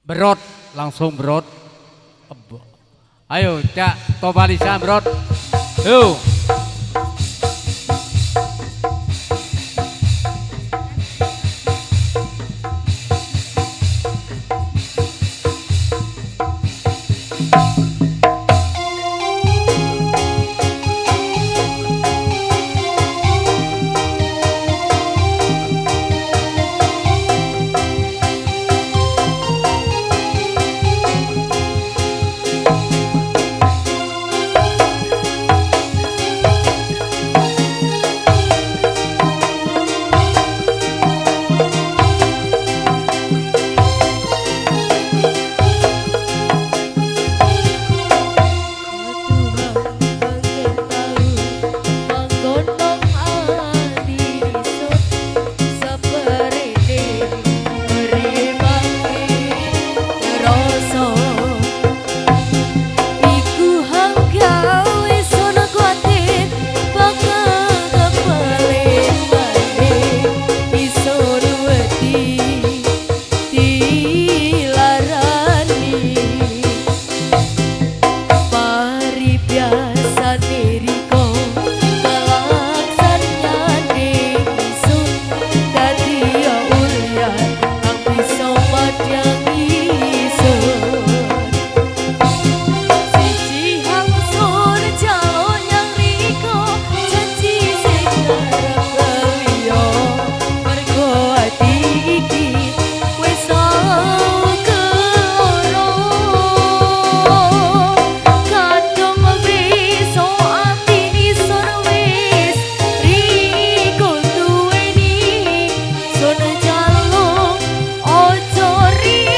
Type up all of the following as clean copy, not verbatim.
Berot, langsung berot. Ayo, Cak Tobalisa berot. Yuk. Ojo ri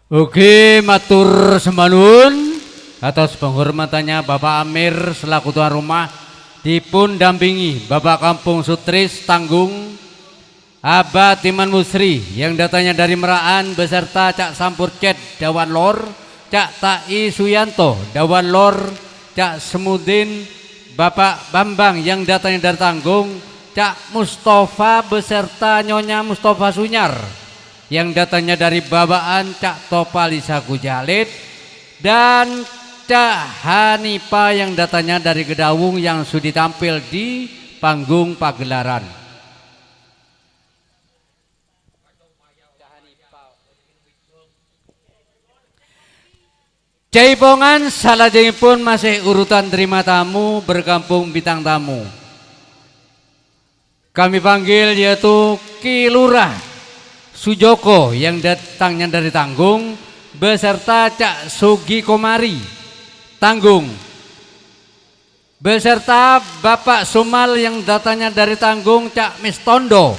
Oke, matur sembanun atas penghormatannya Bapak Amir selaku tuan rumah dipun dampingi Bapak Kampung Sutris Tanggung, Abah Timan Musri yang datanya dari Meraan beserta Cak Sampur Ced Dawan Lor, Cak Tai Suyanto Dawan Lor, Cak Semudin Bapak Bambang yang datanya dari Tanggung, Cak Mustafa beserta Nyonya Mustafa Sunyar yang datanya dari Babaan, Cak Topalisa Gujalit, dan Cak Hanipa yang datanya dari Gedawung yang sudah tampil di panggung pagelaran. Jaipongan salajengipun masih urutan terima tamu berkampung bintang tamu. Kami panggil yaitu Ki Lurah Sujoko yang datangnya dari Tanggung beserta Cak Sugi Komari Tanggung, beserta Bapak Sumal yang datanya dari Tanggung, Cak Mistondo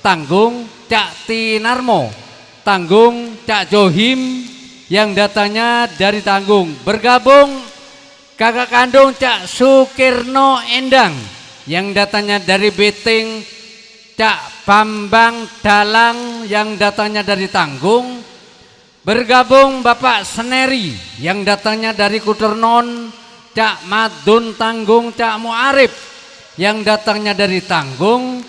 Tanggung, Cak Tinarmo Tanggung, Cak Johim yang datanya dari Tanggung, bergabung kakak kandung Cak Sukirno Endang yang datanya dari Beting, Cak Bambang Dalang yang datanya dari Tanggung, bergabung Bapak Seneri yang datanya dari Kuternon, Cak Madun Tanggung, Cak Muarif yang datangnya dari Tanggung,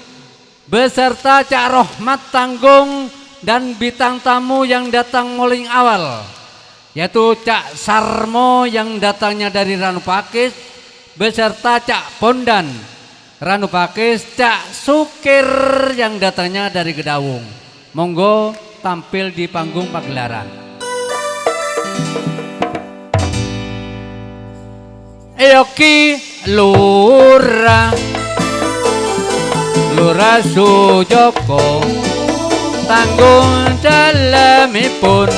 beserta Cak Rohmat Tanggung dan bintang tamu yang datang muling awal yaitu Cak Sarmo yang datangnya dari Ranupakis beserta Cak Bondan Ranupakis, Cak Sukir yang datangnya dari Gedawung. Monggo tampil di panggung pagelaran. Eyoki Lurah Sujoko Tanggung dalemipun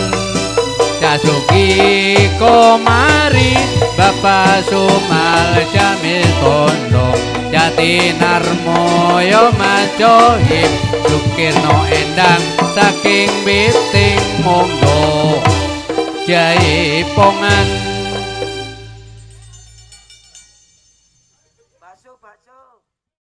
Cak Sugi Komari Bapak Sumal Jamil Kondo Jati Narmoyo Mas Johim Sukirno Endang saking Biting monggo Jaipongan